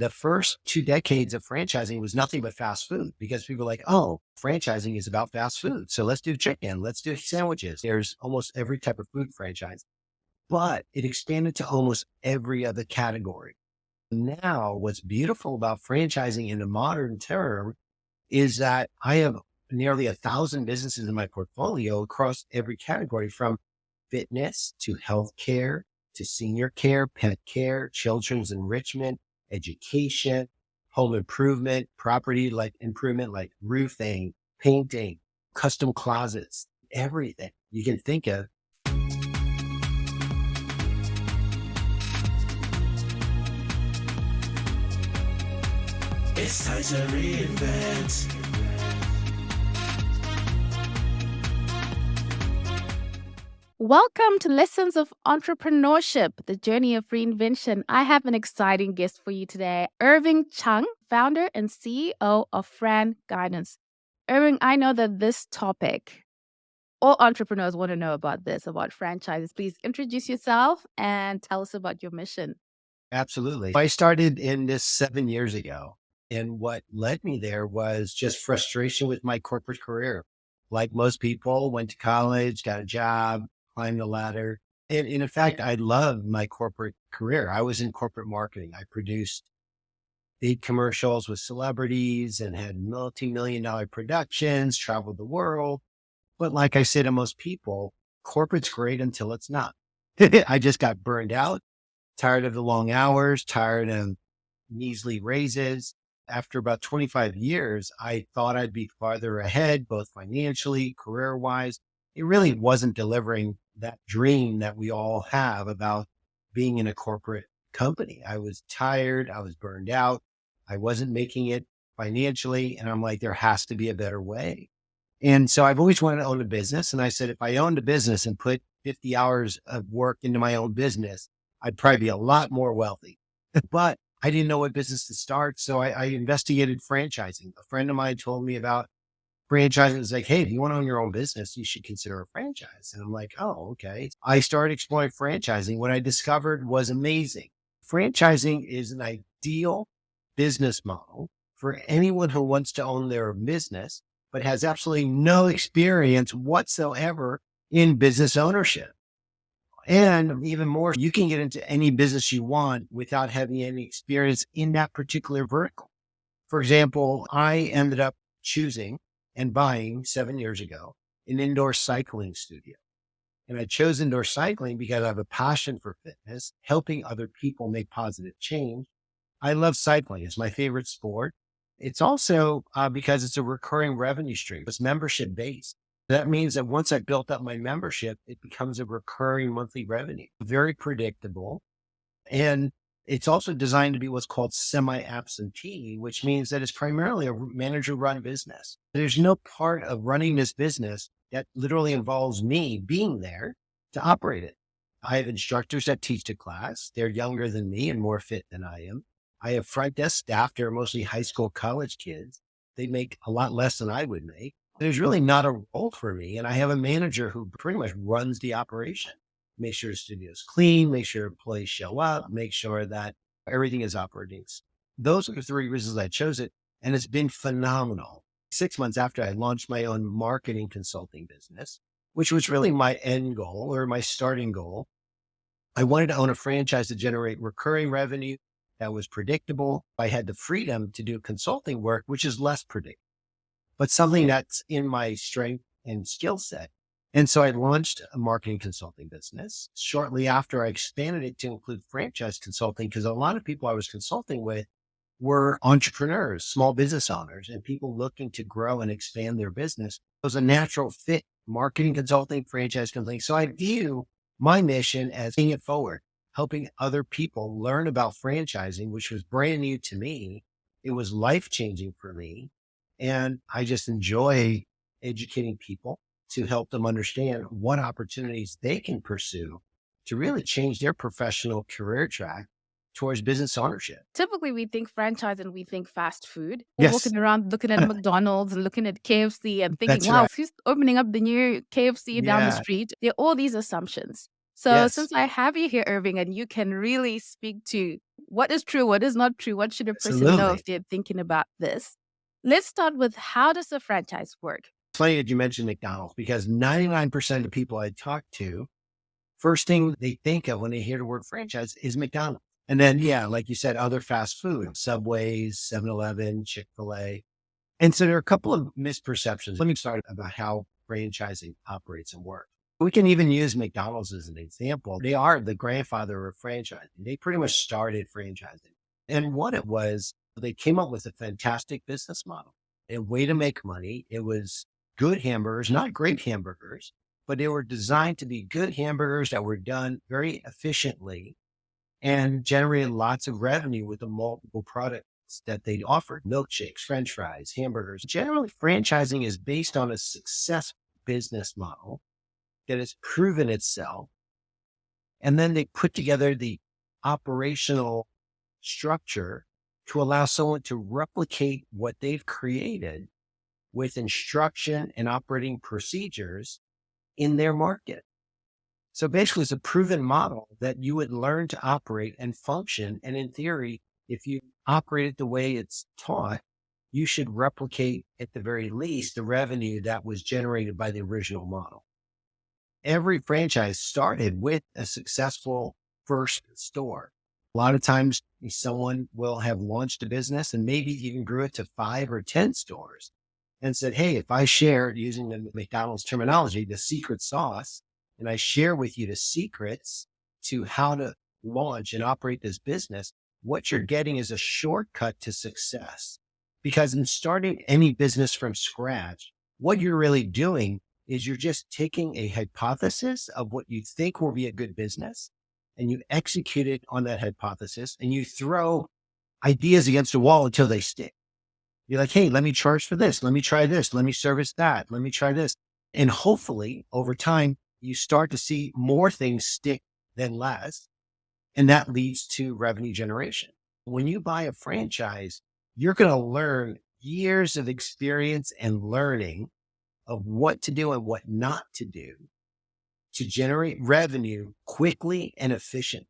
The first 2 decades of franchising was nothing but fast food because people were like, oh, franchising is about fast food. So let's do chicken, let's do sandwiches. There's almost every type of food franchise, but it expanded to almost every other category. Now, what's beautiful about franchising in the modern term is that I have nearly 1,000 businesses in my portfolio across every category, from fitness to healthcare to senior care, pet care, children's enrichment, education, home improvement, property like improvement, like roofing, painting, custom closets, everything you can think of. It's time to reinvent. Welcome to Lessons of Entrepreneurship, the journey of reinvention. I have an exciting guest for you today, Irving Chung, founder and CEO of FranGuidance. Irving, I know that this topic, all entrepreneurs want to know about this, about franchises. Please introduce yourself and tell us about your mission. Absolutely. I started in this 7 years ago. And what led me there was just frustration with my corporate career. Like most people, went to college, got a job, climbed the ladder. And in fact, I loved my corporate career. I was in corporate marketing. I produced big commercials with celebrities and had multi-million-dollar productions, traveled the world. But like I say to most people, corporate's great until it's not. I just got burned out, tired of the long hours, tired of measly raises. After about 25 years, I thought I'd be farther ahead, both financially, career-wise. It really wasn't delivering that dream that we all have about being in a corporate company. I was tired. I was burned out. I wasn't making it financially. And I'm like, there has to be a better way. And so I've always wanted to own a business. And I said, if I owned a business and put 50 hours of work into my own business, I'd probably be a lot more wealthy. But I didn't know what business to start. So I investigated franchising. A friend of mine told me about franchising. It's like, hey, if you want to own your own business, you should consider a franchise. And I'm like, oh, okay. I started exploring franchising. What I discovered was amazing. Franchising is an ideal business model for anyone who wants to own their business, but has absolutely no experience whatsoever in business ownership. And even more, you can get into any business you want without having any experience in that particular vertical. For example, I ended up choosing and buying 7 years ago an indoor cycling studio. And I chose indoor cycling because I have a passion for fitness, helping other people make positive change. I love cycling. It's my favorite sport. It's also because it's a recurring revenue stream. It's membership based. That means that once I built up my membership, it becomes a recurring monthly revenue, very predictable. And it's also designed to be what's called semi-absentee, which means that it's primarily a manager-run business. There's no part of running this business that literally involves me being there to operate it. I have instructors that teach the class. They're younger than me and more fit than I am. I have front desk staff. They're mostly high school, college kids. They make a lot less than I would make. There's really not a role for me. And I have a manager who pretty much runs the operation. Make sure the studio's clean, make sure employees show up, make sure that everything is operating. Those are the three reasons I chose it. And it's been phenomenal. 6 months after I launched my own marketing consulting business, which was really my end goal or my starting goal, I wanted to own a franchise to generate recurring revenue that was predictable. I had the freedom to do consulting work, which is less predictable, but something that's in my strength and skill set. And so I launched a marketing consulting business. Shortly after, I expanded it to include franchise consulting because a lot of people I was consulting with were entrepreneurs, small business owners, and people looking to grow and expand their business. It was a natural fit, marketing consulting, franchise consulting. So I view my mission as paying it forward, helping other people learn about franchising, which was brand new to me. It was life-changing for me. And I just enjoy educating people to help them understand what opportunities they can pursue to really change their professional career track towards business ownership. Typically, we think franchise and we think fast food. We're Yes. walking around looking at McDonald's and looking at KFC and thinking, That's wow, right. who's opening up the new KFC down the Yeah. street? There are all these assumptions. So Yes. since I have you here, Irving, and you can really speak to what is true, what is not true, what should a person know if Absolutely. they're thinking about this. Let's start with, how does a franchise work? It's funny that you mentioned McDonald's because 99% of people I talk to, first thing they think of when they hear the word franchise is McDonald's. And then, yeah, like you said, other fast food, Subways, 7-Eleven, Chick-fil-A. And so there are a couple of misperceptions. Let me start about how franchising operates and works. We can even use McDonald's as an example. They are the grandfather of franchising. They pretty much started franchising. And what it was, they came up with a fantastic business model, a way to make money. It was good hamburgers, not great hamburgers, but they were designed to be good hamburgers that were done very efficiently and generated lots of revenue with the multiple products that they offered: milkshakes, French fries, hamburgers. Generally, franchising is based on a successful business model that has proven itself. And then they put together the operational structure to allow someone to replicate what they've created with instruction and operating procedures in their market. So basically, it's a proven model that you would learn to operate and function. And in theory, if you operate it the way it's taught, you should replicate at the very least the revenue that was generated by the original model. Every franchise started with a successful first store. A lot of times someone will have launched a business and maybe even grew it to 5 or 10 stores and said, hey, if I share, using the McDonald's terminology, the secret sauce, and I share with you the secrets to how to launch and operate this business, what you're getting is a shortcut to success. Because in starting any business from scratch, what you're really doing is you're just taking a hypothesis of what you think will be a good business, and you execute it on that hypothesis, and you throw ideas against the wall until they stick. You're like, hey, let me charge for this. Let me try this. Let me service that. Let me try this. And hopefully over time, you start to see more things stick than less. And that leads to revenue generation. When you buy a franchise, you're going to learn years of experience and learning of what to do and what not to do to generate revenue quickly and efficient.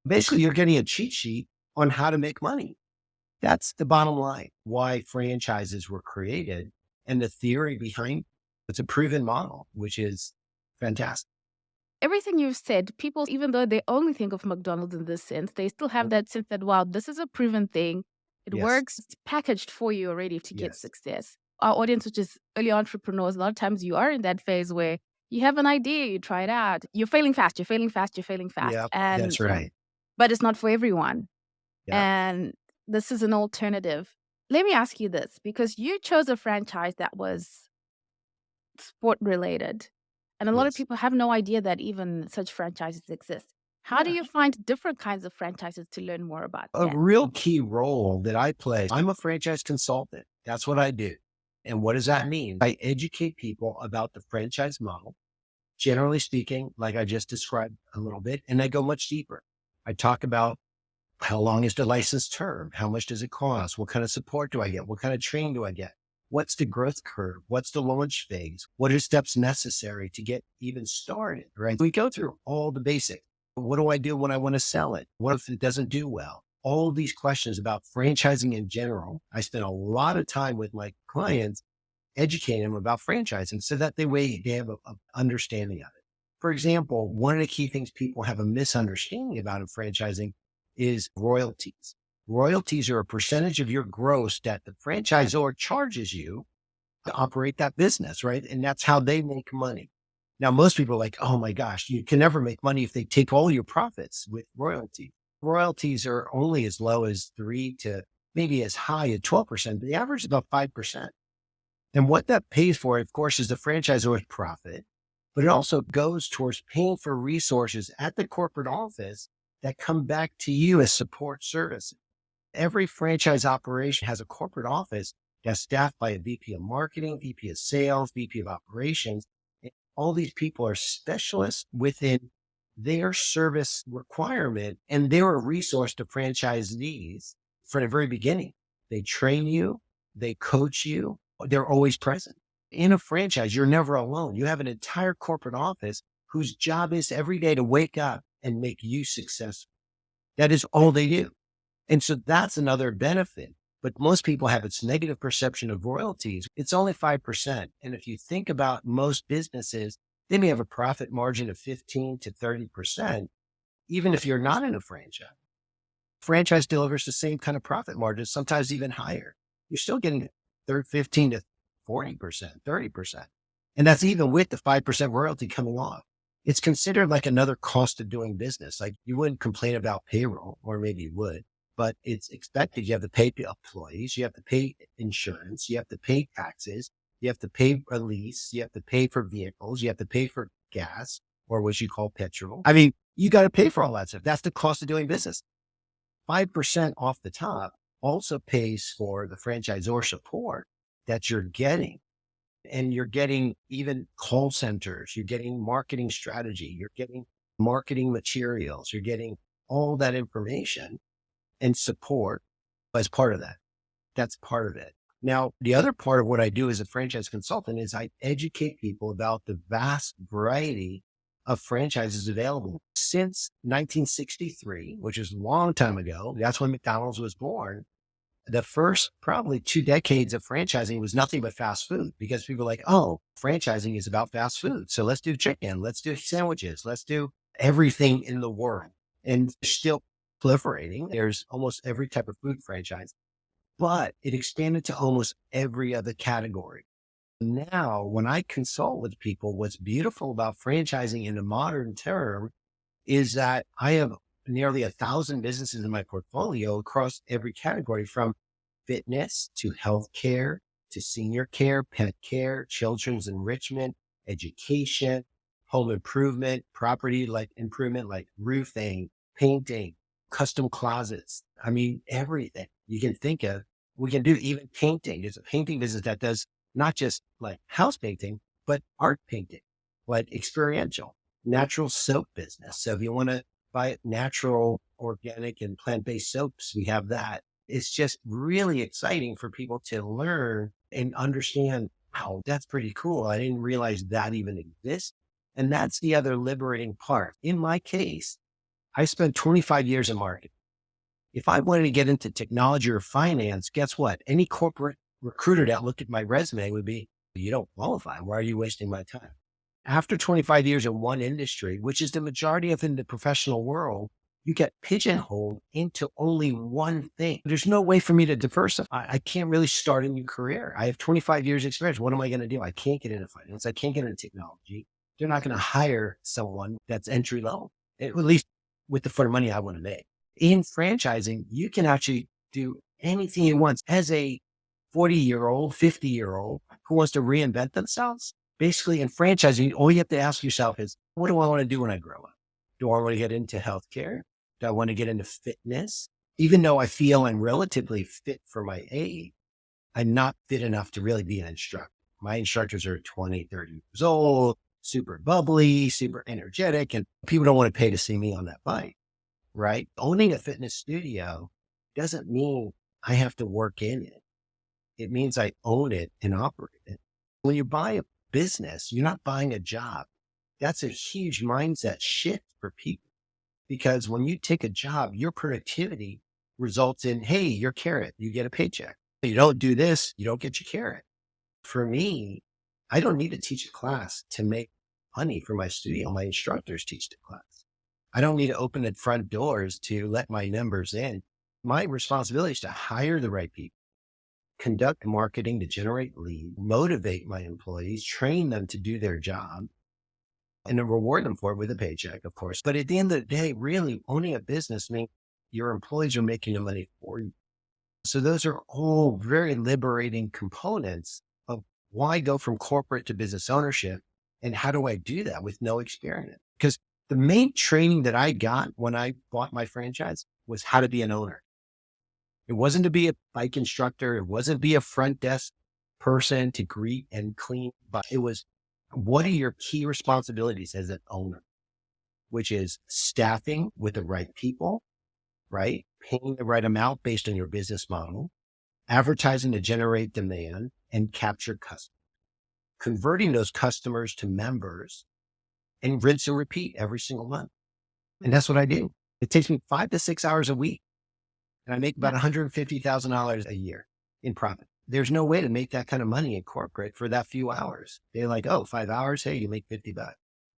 Basically, you're getting a cheat sheet on how to make money. That's the bottom line, why franchises were created and the theory behind it's a proven model, which is fantastic. Everything you've said, people, even though they only think of McDonald's in this sense, they still have that sense that, wow, this is a proven thing. It Yes. works. It's packaged for you already to get Yes. success. Our audience, which is early entrepreneurs, a lot of times you are in that phase where you have an idea, you try it out, you're failing fast, you're failing fast, you're failing fast. Yeah, And that's right. but it's not for everyone. Yeah. And this is an alternative. Let me ask you this, because you chose a franchise that was sport related. And a lot of Yes. people have no idea that even such franchises exist. How do Yeah. you find different kinds of franchises to learn more about A that? real key role that I play, I'm a franchise consultant. That's what I do. And what does that mean? I educate people about the franchise model, generally speaking, like I just described a little bit, and I go much deeper. I talk about how long is the license term? How much does it cost? What kind of support do I get? What kind of training do I get? What's the growth curve? What's the launch phase? What are steps necessary to get even started, right? We go through all the basics. What do I do when I want to sell it? What if it doesn't do well? All these questions about franchising in general. I spend a lot of time with my clients educating them about franchising so that they have an understanding of it. For example, one of the key things people have a misunderstanding about in franchising is royalties. Royalties are a percentage of your gross that the franchisor charges you to operate that business, right? And that's how they make money. Now, most people are like, oh my gosh, you can never make money if they take all your profits with royalty. Royalties are only as low as 3 to maybe as high as 12%, but the average is about 5%. And what that pays for, of course, is the franchisor's profit, but it also goes towards paying for resources at the corporate office that come back to you as support services. Every franchise operation has a corporate office that's staffed by a VP of marketing, VP of sales, VP of operations. And all these people are specialists within their service requirement, and they're a resource to franchisees from the very beginning. They train you, they coach you, they're always present. In a franchise, you're never alone. You have an entire corporate office whose job is every day to wake up and make you successful. That is all they do. And so that's another benefit. But most people have its negative perception of royalties. It's only 5%. And if you think about most businesses, they may have a profit margin of 15 to 30%, even if you're not in a franchise. Franchise delivers the same kind of profit margins, sometimes even higher. You're still getting 15 to 40%, 30%. And that's even with the 5% royalty coming off. It's considered like another cost of doing business. Like you wouldn't complain about payroll, or maybe you would, but it's expected. You have to pay employees, you have to pay insurance, you have to pay taxes, you have to pay a lease, you have to pay for vehicles, you have to pay for gas, or what you call petrol. I mean, you got to pay for all that stuff. That's the cost of doing business. 5% off the top also pays for the franchisor support that you're getting. And you're getting even call centers, you're getting marketing strategy, you're getting marketing materials, you're getting all that information and support as part of that. That's part of it. Now, the other part of what I do as a franchise consultant is I educate people about the vast variety of franchises available. Since 1963, which is a long time ago, that's when McDonald's was born. The first probably 2 decades of franchising was nothing but fast food, because people were like, oh, franchising is about fast food. So let's do chicken, let's do sandwiches, let's do everything in the world. And still proliferating. There's almost every type of food franchise, but it expanded to almost every other category. Now, when I consult with people, what's beautiful about franchising in a modern term is that I have nearly 1,000 businesses in my portfolio across every category, from fitness to healthcare to senior care, pet care, children's enrichment, education, home improvement, property like improvement, like roofing, painting, custom closets. I mean, everything you can think of, we can do. Even painting. There's a painting business that does not just like house painting, but art painting, like experiential, natural soap business. So if you want to buy natural, organic, and plant-based soaps, we have that. It's just really exciting for people to learn and understand, wow, that's pretty cool. I didn't realize that even exists. And that's the other liberating part. In my case, I spent 25 years in marketing. If I wanted to get into technology or finance, guess what? Any corporate recruiter that looked at my resume would be, you don't qualify. Why are you wasting my time? After 25 years in one industry, which is the majority of in the professional world, you get pigeonholed into only one thing. There's no way for me to diversify. I can't really start a new career. I have 25 years experience. What am I going to do? I can't get into finance. I can't get into technology. They're not going to hire someone that's entry level, at least with the sort of money I want to make. In franchising, you can actually do anything you want. As a 40-year-old, 50-year-old who wants to reinvent themselves, basically in franchising, all you have to ask yourself is, what do I want to do when I grow up? Do I want to get into healthcare? Do I want to get into fitness? Even though I feel I'm relatively fit for my age, I'm not fit enough to really be an instructor. My instructors are 20, 30 years old, super bubbly, super energetic, and people don't want to pay to see me on that bike, right? Owning a fitness studio doesn't mean I have to work in it. It means I own it and operate it. When you buy a business, you're not buying a job. That's a huge mindset shift for people, because when you take a job, your productivity results in, hey, your carrot, you get a paycheck. You don't do this, you don't get your carrot. For me, I don't need to teach a class to make money for my studio. My instructors teach the class. I don't need to open the front doors to let my members in. My responsibility is to hire the right people, conduct marketing to generate leads, motivate my employees, train them to do their job, and then reward them for it with a paycheck, of course. But at the end of the day, really owning a business means your employees are making the money for you. So those are all very liberating components of why go from corporate to business ownership. And how do I do that with no experience? Because the main training that I got when I bought my franchise was how to be an owner. It wasn't to be a bike instructor. It wasn't to be a front desk person to greet and clean, but it was, what are your key responsibilities as an owner, which is staffing with the right people, right? Paying the right amount based on your business model, advertising to generate demand and capture customers, converting those customers to members, and rinse and repeat every single month. And that's what I do. It takes me 5 to 6 hours a week. and I make about $150,000 a year in profit. There's no way to make that kind of money in corporate for that few hours. They're like, oh, 5 hours. Hey, you make $50.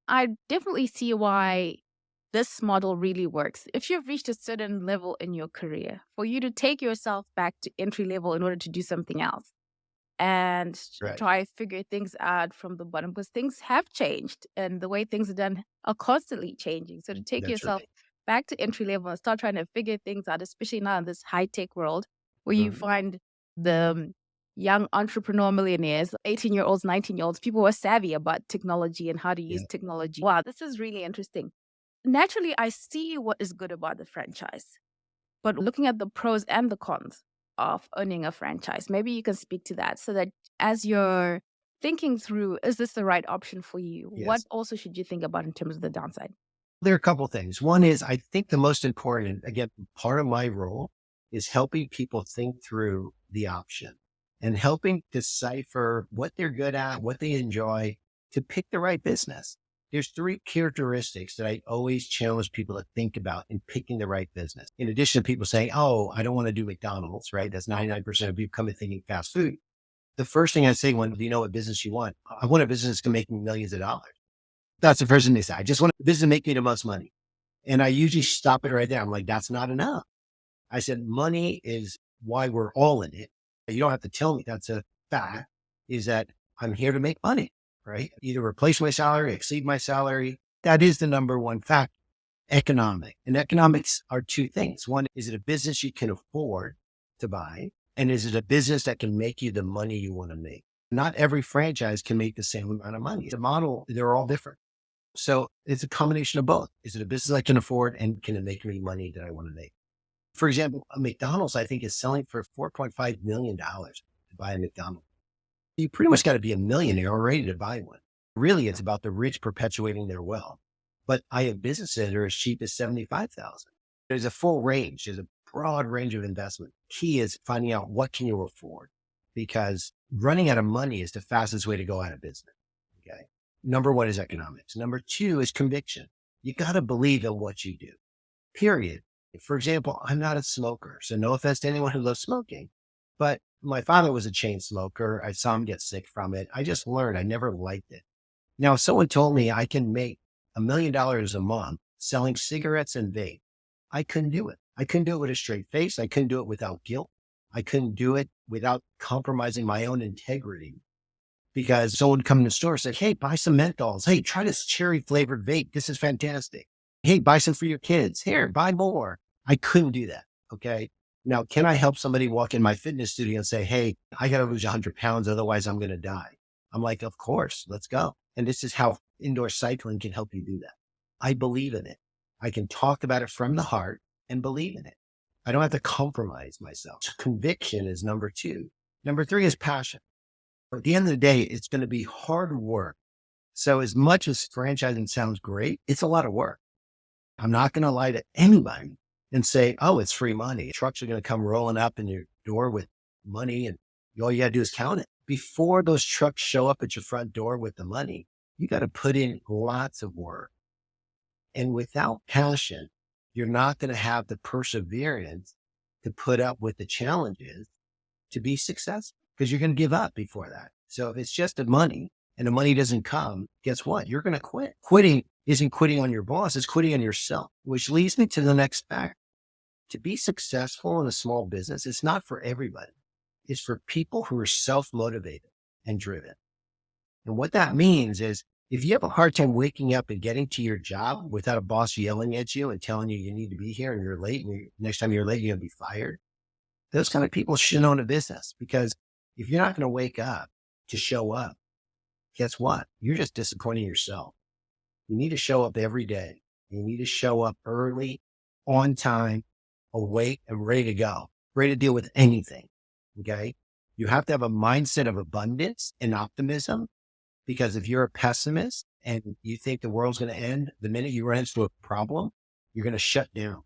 I definitely see why this model really works. If you've reached a certain level in your career, for you to take yourself back to entry level in order to do something else and Right. try figure things out from the bottom, because things have changed and the way things are done are constantly changing. So to take That's yourself right. back to entry level and start trying to figure things out, especially now in this high tech world where you Mhm. find the young entrepreneur millionaires, 18-year-olds, 19-year-olds, people who are savvy about technology and how to use Yeah. technology. Wow, this is really interesting. Naturally, I see what is good about the franchise, but looking at the pros and the cons of owning a franchise, maybe you can speak to that so that as you're thinking through, is this the right option for you? What Yes. also should you think about in terms of the downside? There are a couple things. One is, I think the most important, again, part of my role is helping people think through the option and helping decipher what they're good at, what they enjoy to pick the right business. There's three characteristics that I always challenge people to think about in picking the right business. In addition to people saying, oh, I don't want to do McDonald's, right? That's 99% of people come in thinking fast food. The first thing I say when, do you know what business you want? I want a business that's going to make me millions of dollars. That's the first thing they say. I just want this to make me the most money. And I usually stop it right there. I'm like, that's not enough. I said, money is why we're all in it. You don't have to tell me that's a fact, is that I'm here to make money, right? Either replace my salary, exceed my salary. That is the number one fact. Economic. And economics are two things. One, is it a business you can afford to buy? And is it a business that can make you the money you want to make? Not every franchise can make the same amount of money. The model, they're all different. So it's a combination of both. Is it a business I can afford and can it make me money that I want to make? For example, a McDonald's, I think, is selling for $4.5 million to buy a McDonald's. You pretty much got to be a millionaire already to buy one. Really, it's about the rich perpetuating their wealth. But I have businesses that are as cheap as 75,000. There's a full range. There's a broad range of investment. Key is finding out what can you afford, because running out of money is the fastest way to go out of business. Okay. Number one is economics. Number two is conviction. You got to believe in what you do, period. For example, I'm not a smoker, so no offense to anyone who loves smoking, but my father was a chain smoker. I saw him get sick from it. I just learned I never liked it. Now, if someone told me I can make $1 million a month selling cigarettes and vape, I couldn't do it. I couldn't do it with a straight face. I couldn't do it without guilt. I couldn't do it without compromising my own integrity. Because someone would come in the store and say, hey, buy some menthols. Hey, try this cherry flavored vape. This is fantastic. Hey, buy some for your kids. Here, buy more. I couldn't do that. Okay. Now, can I help somebody walk in my fitness studio and say, hey, I got to lose 100 pounds. Otherwise, I'm going to die. I'm like, of course, let's go. And this is how indoor cycling can help you do that. I believe in it. I can talk about it from the heart and believe in it. I don't have to compromise myself. So conviction is number two. Number three is passion. At the end of the day, it's going to be hard work. So as much as franchising sounds great, it's a lot of work. I'm not going to lie to anybody and say, oh, it's free money. Trucks are going to come rolling up in your door with money and all you got to do is count it. Before those trucks show up at your front door with the money, you got to put in lots of work. And without passion, you're not going to have the perseverance to put up with the challenges to be successful, because you're going to give up before that. So if it's just the money and the money doesn't come, guess what? You're going to quit. Quitting isn't quitting on your boss, it's quitting on yourself, which leads me to the next fact. To be successful in a small business, it's not for everybody. It's for people who are self-motivated and driven. And what that means is, if you have a hard time waking up and getting to your job without a boss yelling at you and telling you you need to be here and you're late, and next time you're late, you're going to be fired. Those kind of people shouldn't own a business, because if you're not going to wake up to show up, guess what? You're just disappointing yourself. You need to show up every day. You need to show up early, on time, awake, and ready to go, ready to deal with anything. Okay. You have to have a mindset of abundance and optimism, because if you're a pessimist and you think the world's going to end the minute you run into a problem, you're going to shut down.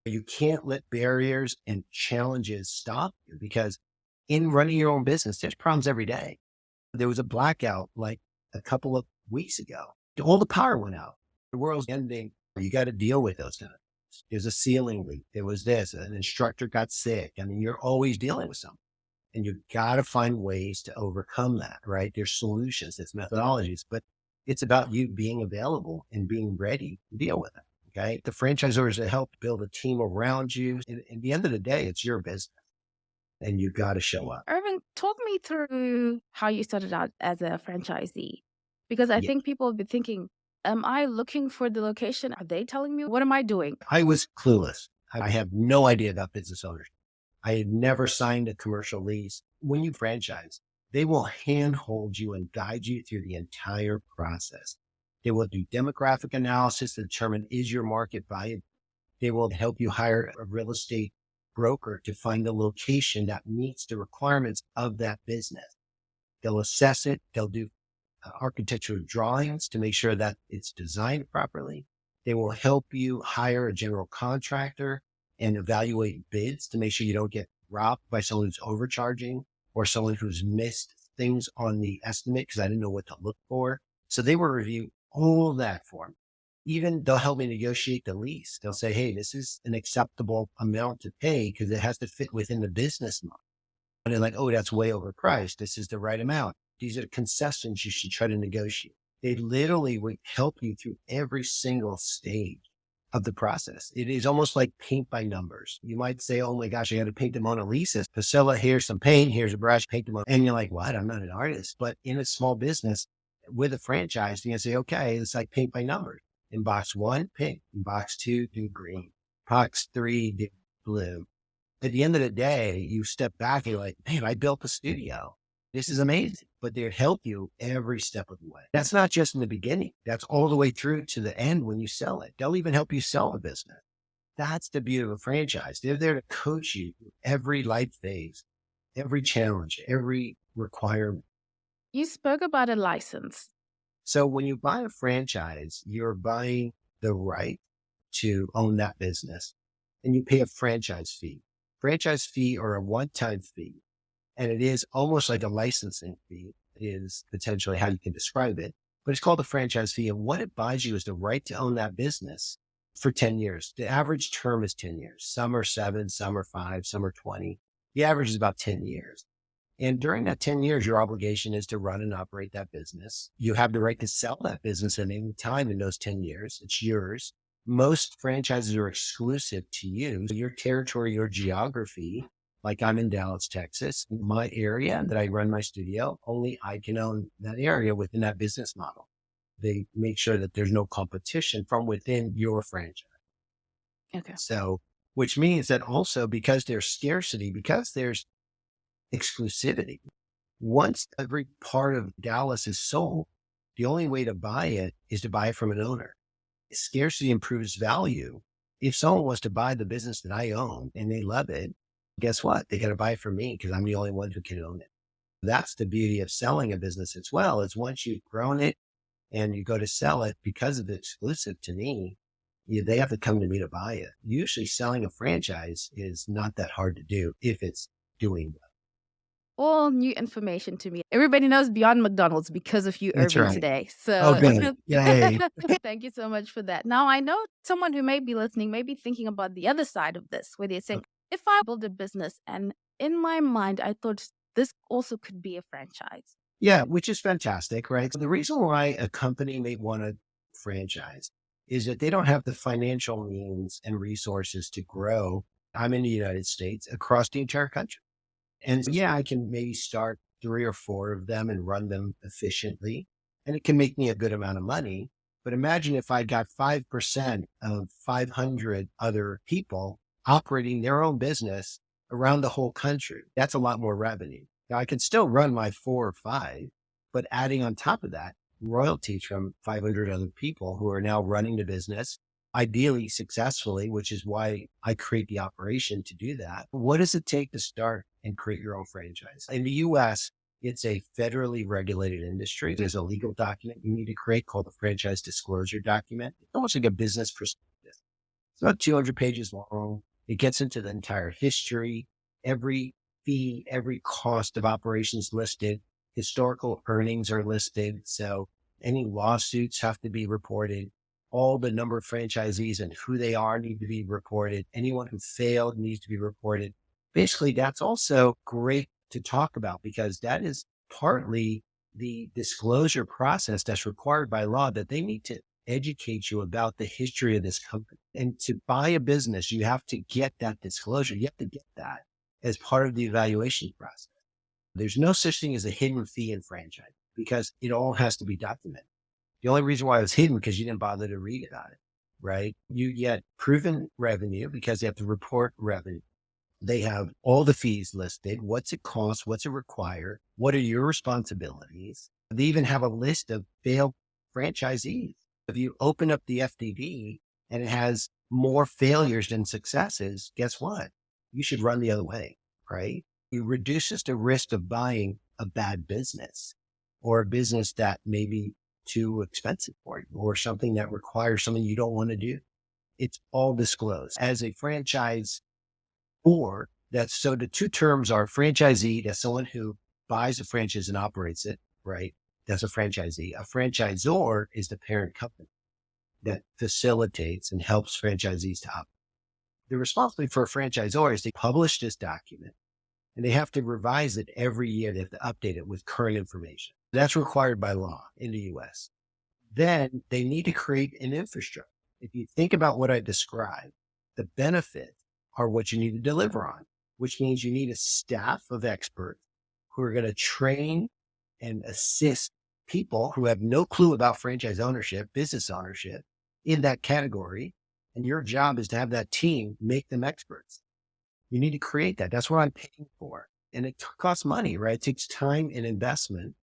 You can't let barriers and challenges stop you, because in running your own business, there's problems every day. There was a blackout like a couple of weeks ago. All the power went out. The world's ending. You got to deal with those kind of. There's a ceiling leak. There was this, an instructor got sick. I mean, you're always dealing with something. And you've got to find ways to overcome that, right? There's solutions, there's methodologies, but it's about you being available and being ready to deal with it. Okay. The franchisors that help build a team around you. And at the end of the day, it's your business and you've got to show up. Irving, talk me through how you started out as a franchisee, because I Yeah. think people will be thinking, am I looking for the location? Are they telling me? What am I doing? I was clueless. I have no idea about business ownership. I had never signed a commercial lease. When you franchise, they will handhold you and guide you through the entire process. They will do demographic analysis to determine is your market viable. They will help you hire a real estate broker to find the location that meets the requirements of that business. They'll assess it. They'll do architectural drawings to make sure that it's designed properly. They will help you hire a general contractor and evaluate bids to make sure you don't get robbed by someone who's overcharging or someone who's missed things on the estimate because I didn't know what to look for. So they will review all of that for me. Even they'll help me negotiate the lease. They'll say, hey, this is an acceptable amount to pay because it has to fit within the business model. And they're like, oh, that's way overpriced. This is the right amount. These are the concessions you should try to negotiate. They literally will help you through every single stage of the process. It is almost like paint by numbers. You might say, oh my gosh, I got to paint the Mona Lisa. Priscilla, here's some paint, here's a brush, paint the Mona. And you're like, what? I'm not an artist. But in a small business with a franchise, you can say, okay, it's like paint by numbers. In box 1, pink. In box 2, do green. Box 3, do blue. At the end of the day, you step back and you're like, man, I built a studio. This is amazing. But they help you every step of the way. That's not just in the beginning. That's all the way through to the end when you sell it. They'll even help you sell the business. That's the beauty of a franchise. They're there to coach you through every life phase, every challenge, every requirement. You spoke about a license. So when you buy a franchise, you're buying the right to own that business and you pay a franchise fee. Franchise fee or a one-time fee. And it is almost like a licensing fee is potentially how you can describe it, but it's called a franchise fee. And what it buys you is the right to own that business for 10 years. The average term is 10 years. Some are 7, some are 5, some are 20. The average is about 10 years. And during that 10 years, your obligation is to run and operate that business. You have the right to sell that business at any time in those 10 years. It's yours. Most franchises are exclusive to you. So your territory, your geography, like I'm in Dallas, Texas, my area that I run my studio, only I can own that area within that business model. They make sure that there's no competition from within your franchise. Okay. So, which means that also because there's scarcity, because there's exclusivity, once every part of Dallas is sold, the only way to buy it is to buy it from an owner. Scarcity improves value. If someone wants to buy the business that I own and they love it, guess what? They got to buy it from me because I'm the only one who can own it. That's the beauty of selling a business as well, is once you've grown it and you go to sell it because it's exclusive to me, they have to come to me to buy it. Usually selling a franchise is not that hard to do if it's doing well. All new information to me. Everybody knows Beyond McDonald's because of you, That's Irving, right. today. So Oh, good. Yay. thank you so much for that. Now, I know someone who may be listening, may be thinking about the other side of this, where they're saying, if I build a business, and in my mind, I thought this also could be a franchise. Yeah, which is fantastic, right? So the reason why a company may want to franchise is that they don't have the financial means and resources to grow. I'm in the United States across the entire country. And so, yeah, I can maybe start 3 or 4 of them and run them efficiently. And it can make me a good amount of money. But imagine if I got 5% of 500 other people operating their own business around the whole country. That's a lot more revenue. Now I can still run my 4 or 5, but adding on top of that, royalties from 500 other people who are now running the business, ideally successfully, which is why I create the operation to do that. What does it take to start and create your own franchise? In the US, it's a federally regulated industry. There's a legal document you need to create called the franchise disclosure document. It's almost like a business prospectus. It's about 200 pages long. It gets into the entire history, every fee, every cost of operations listed, historical earnings are listed. So any lawsuits have to be reported. all the number of franchisees and who they are need to be reported. Anyone who failed needs to be reported. Basically, that's also great to talk about because that is partly the disclosure process that's required by law, that they need to educate you about the history of this company. And to buy a business, you have to get that disclosure. You have to get that as part of the evaluation process. There's no such thing as a hidden fee in franchise because it all has to be documented. The only reason why it was hidden because you didn't bother to read about it, right? You get proven revenue because they have to report revenue. They have all the fees listed. What's it cost? What's it require? What are your responsibilities? They even have a list of failed franchisees. If you open up the FDD and it has more failures than successes, guess what? You should run the other way, right? It reduces the risk of buying a bad business or a business that may be too expensive for you or something that requires something you don't want to do. It's all disclosed. As a franchise or that's so the two terms are franchisee, that's someone who buys a franchise and operates it, right? That's a franchisee. A franchisor is the parent company that facilitates and helps franchisees to operate. The responsibility for a franchisor is they publish this document and they have to revise it every year. They have to update it with current information. That's required by law in the US. Then they need to create an infrastructure. If you think about what I described, the benefits are what you need to deliver on, which means you need a staff of experts who are going to train and assist people who have no clue about franchise ownership, business ownership in that category. And your job is to have that team make them experts. You need to create that. That's what I'm paying for. And it costs money, right? It takes time and investment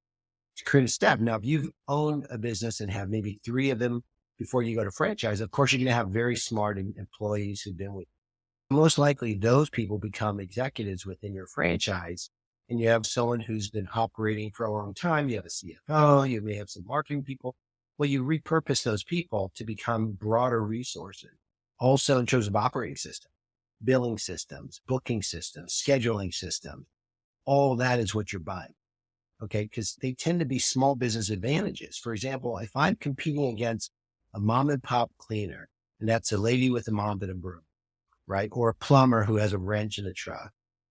to create a staff. Now, if you've owned a business and have maybe 3 of them before you go to franchise, of course, you're going to have very smart employees who've been with you. Most likely those people become executives within your franchise. And you have someone who's been operating for a long time. You have a CFO, you may have some marketing people. Well, you repurpose those people to become broader resources. Also in terms of operating systems, billing systems, booking systems, scheduling systems, all that is what you're buying. Okay. Because they tend to be small business advantages. For example, if I'm competing against a mom and pop cleaner, and that's a lady with a mop and a broom, right? Or a plumber who has a wrench in a truck.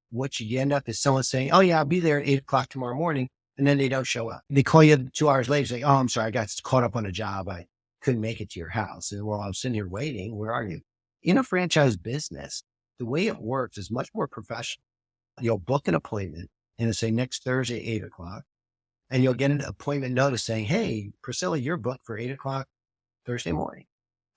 What you end up is someone saying, oh yeah, I'll be there at 8:00 tomorrow morning. And then they don't show up. They call you 2 hours later saying, oh, I'm sorry, I got caught up on a job. I couldn't make it to your house. And well, I'm sitting here waiting. Where are you? In a franchise business, the way it works is much more professional. You'll book an appointment and it'll say next Thursday, 8:00. And you'll get an appointment notice saying, hey, Priscilla, you're booked for 8:00 Thursday morning,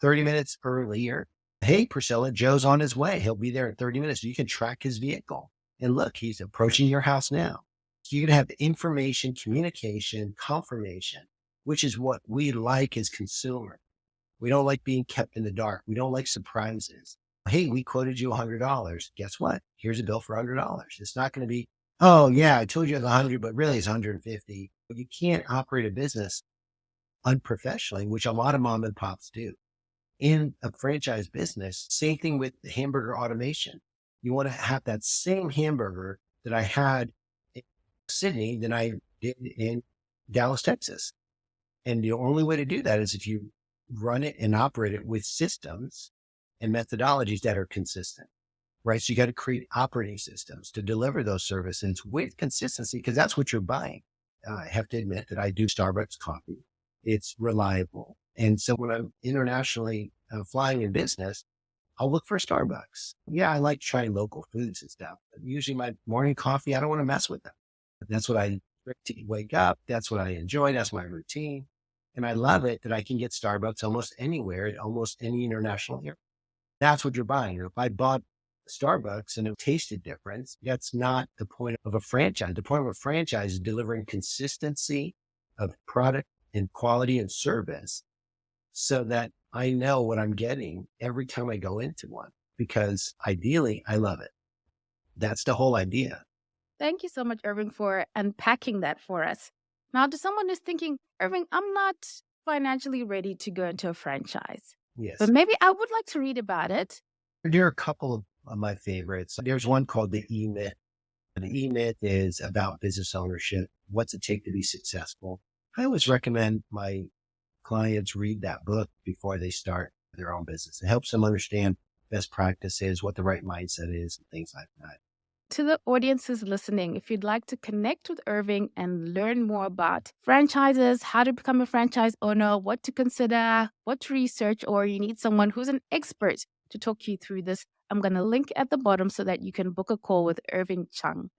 30 minutes earlier. Hey, Priscilla, Joe's on his way. He'll be there in 30 minutes. You can track his vehicle. And look, he's approaching your house now. So you're going to have information, communication, confirmation, which is what we like as consumers. We don't like being kept in the dark. We don't like surprises. Hey, we quoted you $100. Guess what? Here's a bill for $100. It's not going to be, oh yeah, I told you it was 100, but really it's 150. You can't operate a business unprofessionally, which a lot of mom and pops do. In a franchise business, same thing with the hamburger automation. You want to have that same hamburger that I had in Sydney that I did in Dallas, Texas. And the only way to do that is if you run it and operate it with systems and methodologies that are consistent, right? So you got to create operating systems to deliver those services with consistency because that's what you're buying. I have to admit that I do Starbucks coffee. It's reliable. And so when I'm internationally flying in business, I'll look for Starbucks. Yeah, I like trying local foods and stuff. But usually my morning coffee, I don't want to mess with them. That's what I wake up. That's what I enjoy. That's my routine. And I love it that I can get Starbucks almost anywhere at almost any international airport. That's what you're buying. If I bought Starbucks and it tasted different, that's not the point of a franchise. The point of a franchise is delivering consistency of product and quality and service so that I know what I'm getting every time I go into one, because ideally I love it. That's the whole idea. Thank you so much, Irving, for unpacking that for us. Now, to someone who's thinking, Irving, I'm not financially ready to go into a franchise, Yes. but maybe I would like to read about it. There are a couple of my favorites. There's one called the E-Myth. The E-Myth is about business ownership. What's it take to be successful? I always recommend my clients read that book before they start their own business. It helps them understand best practices, what the right mindset is, and things like that. To the audiences listening, if you'd like to connect with Irving and learn more about franchises, how to become a franchise owner, what to consider, what to research, or you need someone who's an expert to talk you through this, I'm going to link at the bottom so that you can book a call with Irving Chung.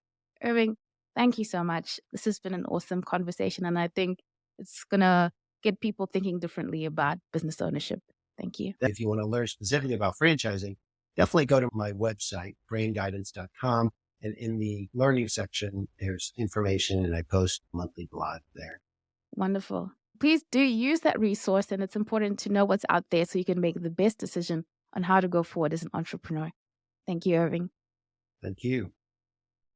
Irving, thank you so much. This has been an awesome conversation, and I think it's going to get people thinking differently about business ownership. Thank you. If you want to learn specifically about franchising, definitely go to my website, FranGuidance.com. And in the learning section, there's information, and I post monthly blog there. Wonderful. Please do use that resource, and it's important to know what's out there so you can make the best decision on how to go forward as an entrepreneur. Thank you, Irving. Thank you.